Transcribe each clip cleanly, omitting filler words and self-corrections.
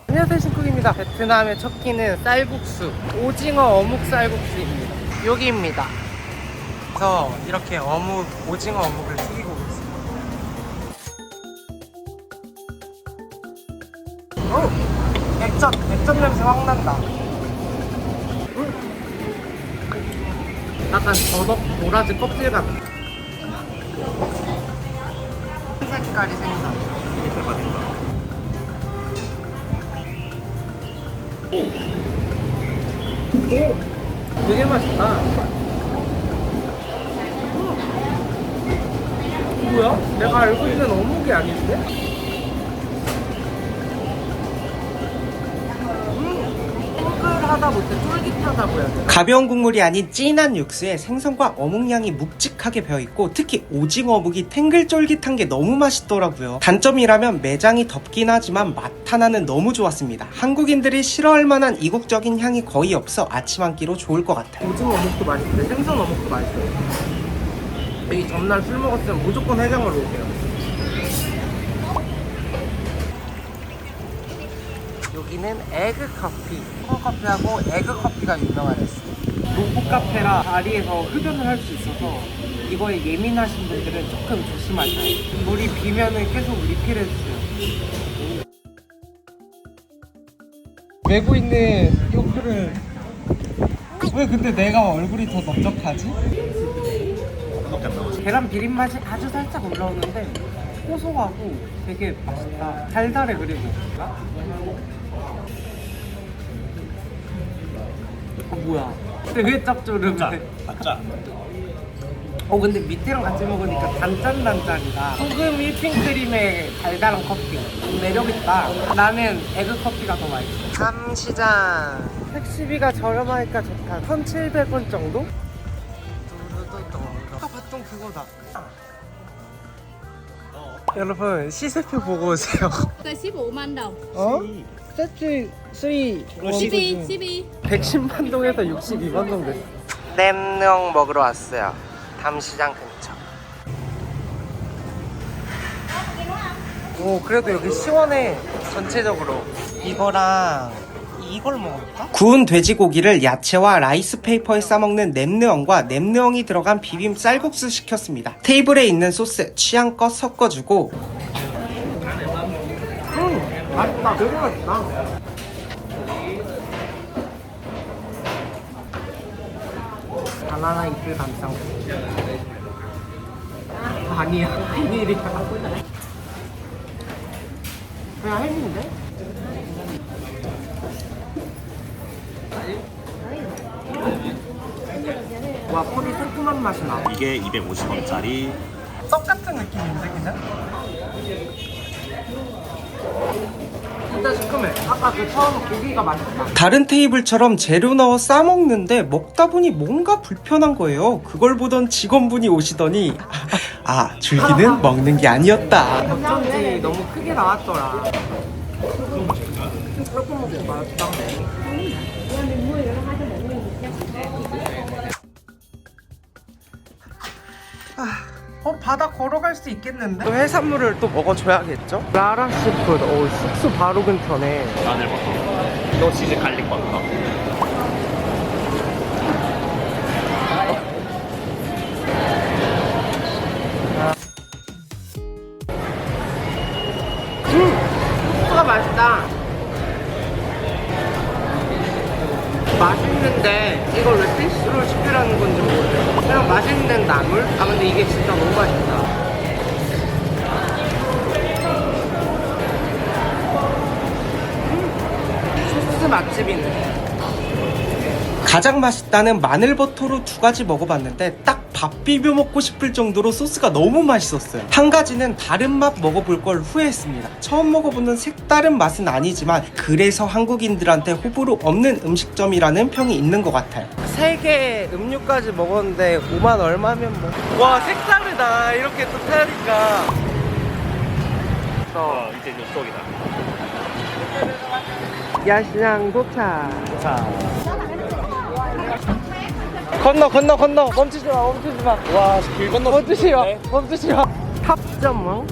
안녕하세요, 신쿡입니다. 베트남의 첫 끼는 쌀국수, 오징어 어묵 쌀국수입니다. 여기입니다. 그래서 이렇게 오징어 어묵을 튀기고 있습니다. 액젓 냄새 확 난다. 약간 더덕 도라지 껍질 같아. 색깔이 생각. 오, 되게 맛있다. 뭐야? 내가 알고 있는 어묵이 아닌데? 하다 못해 쫄깃하다고 해야 돼. 가벼운 국물이 아닌 진한 육수에 생선과 어묵향이 묵직하게 배어있고 특히 오징어 어묵이 탱글쫄깃한 게 너무 맛있더라고요. 단점이라면 매장이 덥긴 하지만 맛 하나는 너무 좋았습니다. 한국인들이 싫어할 만한 이국적인 향이 거의 없어 아침 한 끼로 좋을 것 같아요. 오징어 어묵도 맛있대, 생선 어묵도 맛있어요. 여기 전날 술 먹었으면 무조건 해장으로 오세요. 여기는 에그커피, 콩커피하고 에그커피가 유명하댔어요. 노브 카페라 자리에서 흡연을 할 수 있어서 이거에 예민하신 분들은 조금 조심하셔요. 물이 비면은 계속 리필해주세요. 메고 있는 요크를 왜 근데 내가 얼굴이 더 넓적하지? 계란 비린 맛이 아주 살짝 올라오는데 고소하고 되게 맛있다. 달달해. 그리고 뭐야? 되게 짭조름해. 맞자. 근데 밑에랑 같이 먹으니까 단짠단짠이다. 소금 휘핑크림에 달달한 커피 매력있다. 나는 에그커피가 더 맛있어. 감시장 택시비가 저렴하니까 좋다. 1,700원 정도? 아까 봤던 그거다. 여러분 시세표 보고 오세요. 15만 동. 어? 세트 수위 12. 110만 동에서 62만 동 됐어. 냄뇽 먹으러 왔어요. 담시장 근처. 오, 그래도 여기 시원해. 전체적으로. 이걸 먹을까? 구운 돼지고기를 야채와 라이스 페이퍼에 싸먹는 냄느엉과 냄느엉이 들어간 비빔 쌀국수 시켰습니다. 테이블에 있는 소스 취향껏 섞어주고. 맛있다. 되게 맛있다. 바나나 잎을 감싸고. 아니야, 비닐이야. 그냥 햄인데? 와, 콜이 새콤한 맛이 나. 이게 250원짜리. 떡 같은 느낌인데 그냥? 진짜 시큼해. 아까 그 처음 고기가 맛있다. 다른 테이블처럼 재료 넣어 싸먹는데 먹다 보니 뭔가 불편한 거예요. 그걸 보던 직원분이 오시더니 줄기는 먹는 게 아니었다. 어쩐지 너무 크게 나왔더라. 조금 먹고 맛있다. 바다 걸어갈 수 있겠는데? 또 해산물을 또 먹어줘야겠죠? 라라 시푸드. 숙소 바로 근처네. 마늘버터. 너 치즈 갈릭버터. 숙소가 맛있다. 맛있는데 이걸 왜 필수로 시키라는 건지 모르겠어. 그냥 맛있는 나물? 근데 이게 진짜 너무 맛있다. 소스 맛집이네. 가장 맛있다는 마늘버터로 2가지 먹어봤는데 딱 밥 비벼 먹고 싶을 정도로 소스가 너무 맛있었어요. 한 가지는 다른 맛 먹어볼 걸 후회했습니다. 처음 먹어보는 색다른 맛은 아니지만 그래서 한국인들한테 호불호 없는 음식점이라는 평이 있는 것 같아요. 3개 음료까지 먹었는데 5만 얼마면 뭐. 와, 색다르다. 이렇게 또 타니까. 이제 이쪽이다. 야시장 도착. 자. 건너 멈추지 마. 와, 길 건너. 멈추지 마. 탑점왕?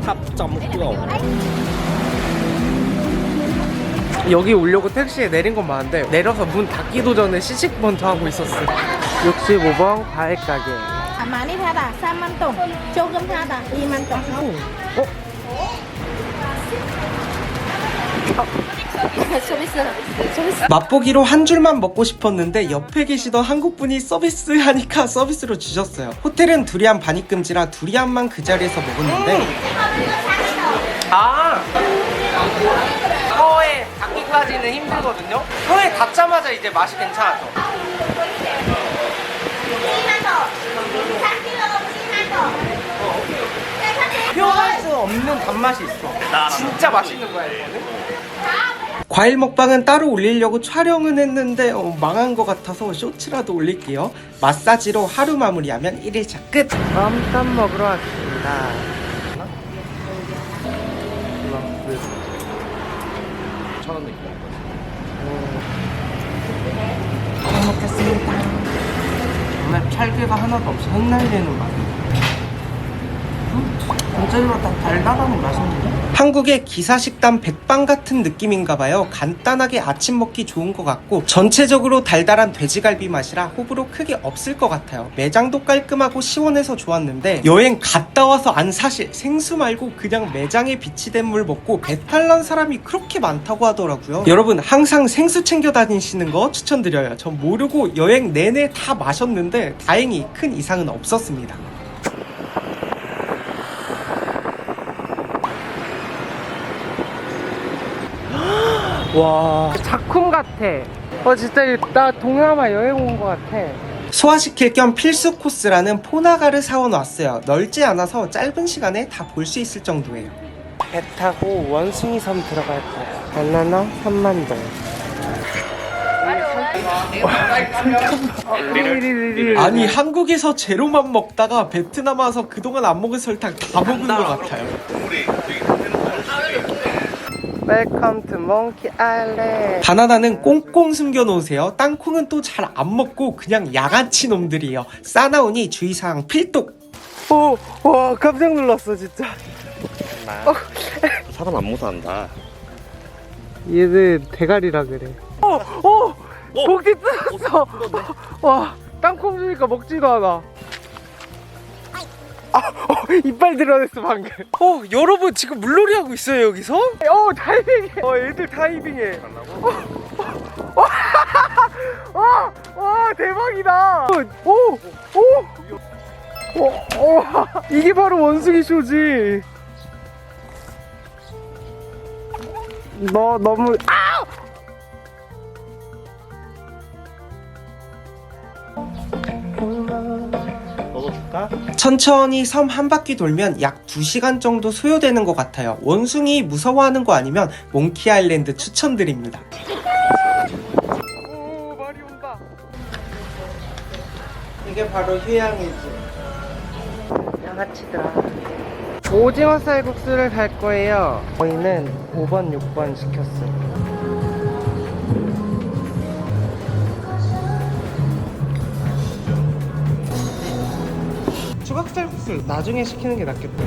탑점 뚜어. 여기 오려고 택시에 내린 건 많은데 내려서 문 닫기도 전에 시식 먼저 하고 있었어요. 65번 과일 가게. 많이 사다 3만 동 조금 사다 2만 동 서비스 맛보기로 한 줄만 먹고 싶었는데 옆에 계시던 한국분이 서비스 하니까 서비스로 주셨어요. 호텔은 두리안 반입금지라 두리안만 그 자리에서 먹었는데 혀에 닿기까지는 힘들거든요. 혀에 닿자마자 이제 맛이 괜찮아져. 표현할 수 없는 단맛이 있어. 진짜 맛있는 거야 이거는. 과일 먹방은 따로 올리려고 촬영은 했는데 망한 것 같아서 쇼츠라도 올릴게요. 마사지로 하루 마무리하면 1일차 끝. 쌈 먹으러 왔습니다. 잘 먹겠습니다. 정말 찰기가 하나도 없이 흩날리는 맛. 전체적으로 다 달달한 맛인데? 한국의 기사식단 백반 같은 느낌인가봐요. 간단하게 아침 먹기 좋은 것 같고 전체적으로 달달한 돼지갈비 맛이라 호불호 크게 없을 것 같아요. 매장도 깔끔하고 시원해서 좋았는데 여행 갔다 와서 안 사실 생수 말고 그냥 매장에 비치된 물 먹고 배탈 난 사람이 그렇게 많다고 하더라고요. 여러분 항상 생수 챙겨 다니시는 거 추천드려요. 전 모르고 여행 내내 다 마셨는데 다행히 큰 이상은 없었습니다. 와 작품 같아. 진짜 나 동남아 여행 온 것 같아. 소화시킬 겸 필수 코스라는 포나가를 사원 왔어요. 넓지 않아서 짧은 시간에 다 볼 수 있을 정도예요. 배 타고 원숭이 섬 들어갈 거예요. 바나나 3만 동. 아니 한국에서 제로만 먹다가 베트남 와서 그동안 안 먹은 설탕 다 먹은 것 같아요. 웰컴 투 몽키 아일랜드. 바나나는 꽁꽁 숨겨놓으세요. 땅콩은 또 잘 안 먹고 그냥 양아치 놈들이에요. 싸나우니 주의사항 필독. 와 깜짝 놀랐어 진짜. 사람 안 무서워한다. 얘는 대가리라 그래. 목뒤 뜯었어. 와 땅콩 주니까 먹지도 않아. 이빨 드러냈어 방금. 여러분 지금 물놀이 하고 있어요 여기서? 다이빙해. 애들 다이빙해. 와 대박이다. 이게 바로 원숭이 쇼지. 너 너무 너도 줄까? 천천히 섬 한 바퀴 돌면 약 2시간 정도 소요되는 것 같아요. 원숭이 무서워하는 거 아니면 몽키 아일랜드 추천드립니다. 오 말이 온다. 이게 바로 휴양이지. 양아치들아. 오징어 쌀국수를 갈 거예요. 저희는 5번 6번 시켰어요. 추각쌀국수 나중에 시키는 게 낫겠다.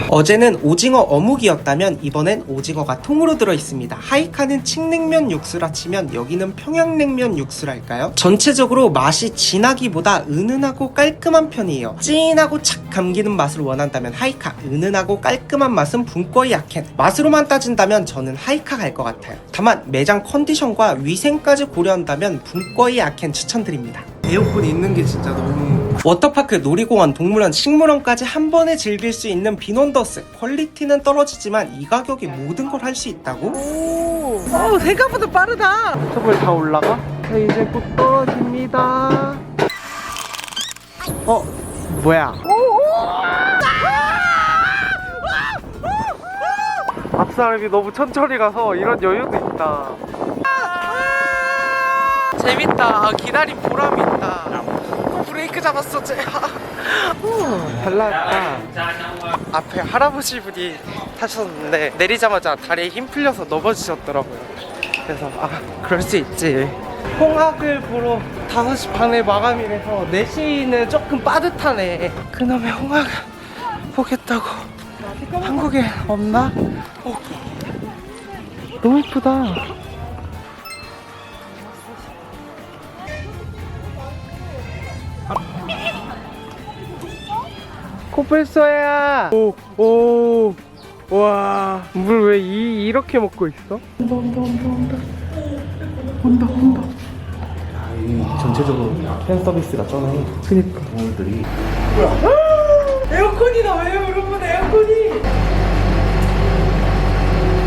어제는 오징어 어묵이었다면 이번엔 오징어가 통으로 들어있습니다. 하이카는 칡냉면 육수라 치면 여기는 평양냉면 육수랄까요? 전체적으로 맛이 진하기보다 은은하고 깔끔한 편이에요. 찐하고 착 감기는 맛을 원한다면 하이카, 은은하고 깔끔한 맛은 붕꺼이 야켄. 맛으로만 따진다면 저는 하이카 갈 것 같아요. 다만 매장 컨디션과 위생까지 고려한다면 붕꺼이 야켄 추천드립니다. 에어컨 있는 게 진짜 너무. 워터파크, 놀이공원, 동물원, 식물원까지 한 번에 즐길 수 있는 빈원더스. 퀄리티는 떨어지지만 이 가격에 모든 걸 할 수 있다고? 생각보다 빠르다. 저걸 다 올라가? 자, 이제 곧 떨어집니다. 뭐야? 앞사람이 너무 천천히 가서 이런 여유도 있다. 재밌다. 기다린 보람이 있다. 브레이크 잡았어 쟤. 잘 나왔다. 앞에 할아버지 분이 타셨는데 내리자마자 다리에 힘 풀려서 넘어지셨더라고요. 그래서 그럴 수 있지. 홍학을 보러 5시 반에 마감이라서 4시는 조금 빠듯하네. 그놈의 홍학 보겠다고. 한국에 없나? 너무 이쁘다. 코뿔소야. 오, 와, 물 왜 이렇게 먹고 있어? 온다. 전체적으로 팬 서비스가 쩌네. 그니까. 동물들이. 에어컨이 나와요, 여러분, 에어컨이.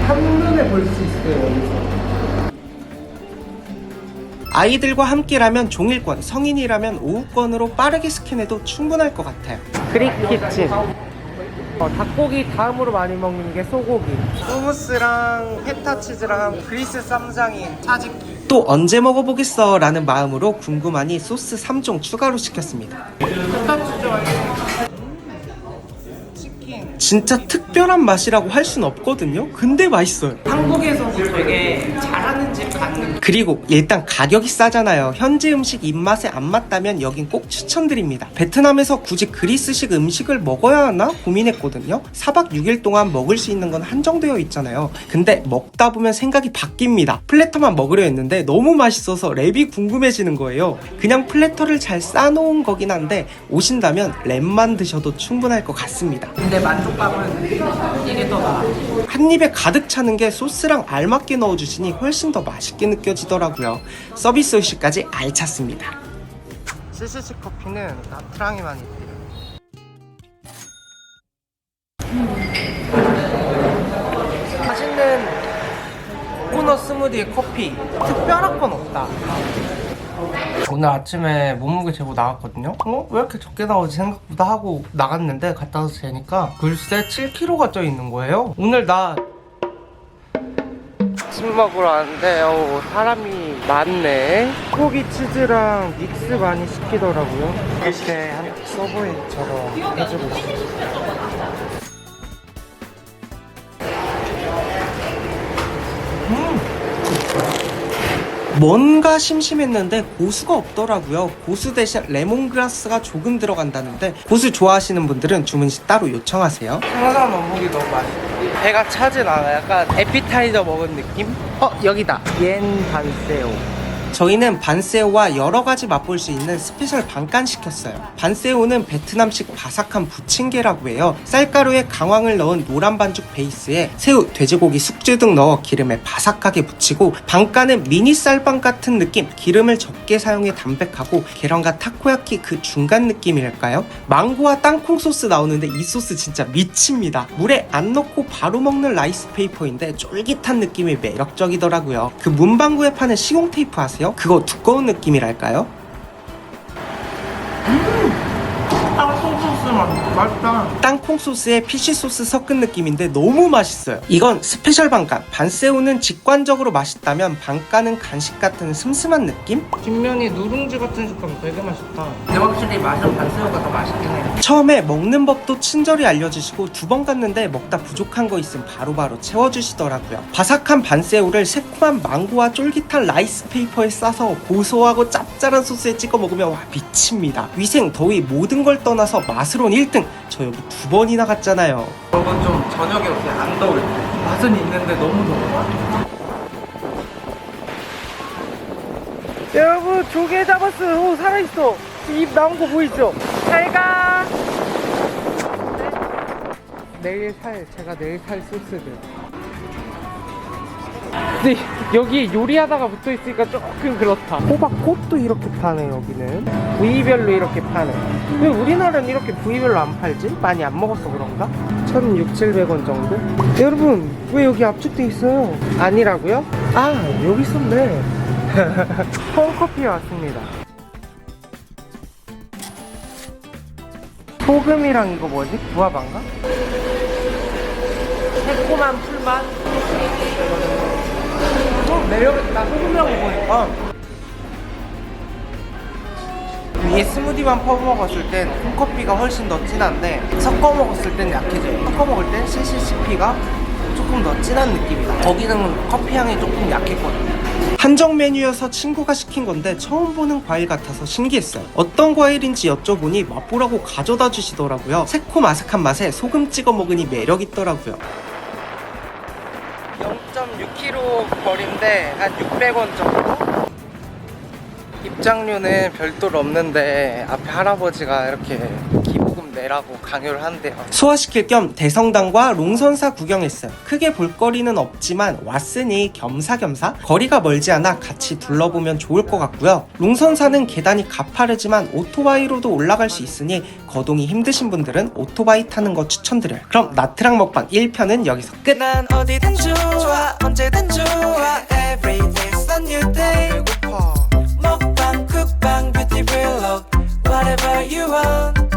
한눈에 볼 수 있어요, 여기서. 아이들과 함께라면 종일권, 성인이라면 오후권으로 빠르게 스캔해도 충분할 것 같아요. 크리키친. 닭고기 다음으로 많이 먹는 게 소고기. 소무스랑 페타치즈랑 그리스 쌈장인 차집기. 또 언제 먹어보겠어 라는 마음으로 궁금하니 소스 3종 추가로 시켰습니다. 페타치즈 진짜 특별한 맛이라고 할 순 없거든요. 근데 맛있어요. 한국에서도 되게 잘하는 집 같은. 그리고 일단 가격이 싸잖아요. 현지 음식 입맛에 안 맞다면 여긴 꼭 추천드립니다. 베트남에서 굳이 그리스식 음식을 먹어야 하나 고민했거든요. 4박 6일 동안 먹을 수 있는 건 한정되어 있잖아요. 근데 먹다 보면 생각이 바뀝니다. 플래터만 먹으려 했는데 너무 맛있어서 랩이 궁금해지는 거예요. 그냥 플래터를 잘 싸놓은 거긴 한데 오신다면 랩만 드셔도 충분할 것 같습니다. 근데 만족감은 이게 더 나아. 한 입에 가득 차는 게 소스랑 알맞게 넣어주시니 훨씬 더 맛있게 느껴지더라고요. 서비스 의식까지 알찼습니다. CCC 커피는 나트랑이 많이 있대요. 맛있는 코코넛 스무디에 커피. 특별한 건 없다. 오늘 아침에 몸무게 재고 나갔거든요. 왜 이렇게 적게 나오지 생각보다 하고 나갔는데 갔다 와서 재니까 글쎄 7kg가 쪄 있는 거예요. 오늘 나 아침 먹으러 왔는데 사람이 많네. 고기 치즈랑 믹스 많이 시키더라고요. 이렇게 한 서브웨이처럼 해주고 있어요. 뭔가 심심했는데 고수가 없더라고요. 고수 대신 레몬그라스가 조금 들어간다는데 고수 좋아하시는 분들은 주문 시 따로 요청하세요. 생선 어묵이 너무 맛있어. 배가 차진 않아. 약간 에피타이저 먹은 느낌? 여기다. 옌 반세오. 저희는 반세오와 여러가지 맛볼 수 있는 스페셜 반간 시켰어요. 반세오는 베트남식 바삭한 부침개라고 해요. 쌀가루에 강황을 넣은 노란 반죽 베이스에 새우, 돼지고기, 숙주 등 넣어 기름에 바삭하게 부치고, 반간은 미니 쌀빵 같은 느낌, 기름을 적게 사용해 담백하고 계란과 타코야키 그 중간 느낌이랄까요? 망고와 땅콩 소스 나오는데 이 소스 진짜 미칩니다. 물에 안 넣고 바로 먹는 라이스 페이퍼인데 쫄깃한 느낌이 매력적이더라고요. 그 문방구에 파는 시공 테이프 아세요? 그거 두꺼운 느낌이랄까요? 땅콩 소스만 맛있다. 땅콩 소스에 피쉬 소스 섞은 느낌인데 너무 맛있어요. 이건 스페셜 반간. 반세우는 직관적으로 맛있다면 반간은 간식 같은 슴슴한 느낌? 뒷면이 누룽지 같은 식감 되게 맛있다. 근데 확실히 맛은 반세우가 더 맛있긴 해요. 처음에 먹는 법도 친절히 알려주시고 두 번 갔는데 먹다 부족한 거 있으면 바로바로 채워주시더라고요. 바삭한 반세우를 새콤한 망고와 쫄깃한 라이스 페이퍼에 싸서 고소하고 짭짤한 소스에 찍어 먹으면 와 미칩니다. 위생, 더위 모든 걸 떠나서 맛으론 1등. 저 여기 2번이나 갔잖아요. 저건 좀 저녁에 오세요. 안 더울 때. 맛은 있는데 너무 더워. 여러분 조개 잡았어요. 살아있어. 입 나온 거 보이죠? 잘가. 제가 내일 살 소스들. 근데 여기 요리하다가 붙어있으니까 조금 그렇다. 호박꽃도 이렇게 파네. 여기는 부위별로 이렇게 파네. 왜 우리나라는 이렇게 부위별로 안 팔지? 많이 안 먹어서 그런가? 1,600~1,700원 정도? 여러분 왜 여기 압축돼 있어요? 아니라고요? 아 여기 있었네. 홈커피에 왔습니다. 소금이랑 이거 뭐지? 구아바인가? 새콤한 풀맛? 매력있다. 소금이랑 먹으니까 위에 스무디만 퍼 먹었을 땐 콩커피가 훨씬 더 진한데 섞어 먹었을 땐 약해져요. 섞어 먹을 땐 CCCP가 조금 더 진한 느낌이다. 거기는 커피 향이 조금 약했거든요. 한정 메뉴여서 친구가 시킨 건데 처음 보는 과일 같아서 신기했어요. 어떤 과일인지 여쭤보니 맛보라고 가져다 주시더라고요. 새콤 아삭한 맛에 소금 찍어 먹으니 매력 있더라고요. 2km 거리인데 한 600원 정도? 입장료는 별도로 없는데 앞에 할아버지가 이렇게 기부금 내라고 강요를 한대요. 소화시킬 겸 대성당과 롱선사 구경했어요. 크게 볼거리는 없지만 왔으니 겸사겸사 거리가 멀지 않아 같이 둘러보면 좋을 것 같고요. 롱선사는 계단이 가파르지만 오토바이로도 올라갈 수 있으니 거동이 힘드신 분들은 오토바이 타는 거 추천드려요. 그럼 나트랑 먹방 1편은 여기서 끝! 난 어디든 좋아 언제든 좋아 Every day's a new day 배고파. 먹방 쿡방 뷰티 블록 Whatever you want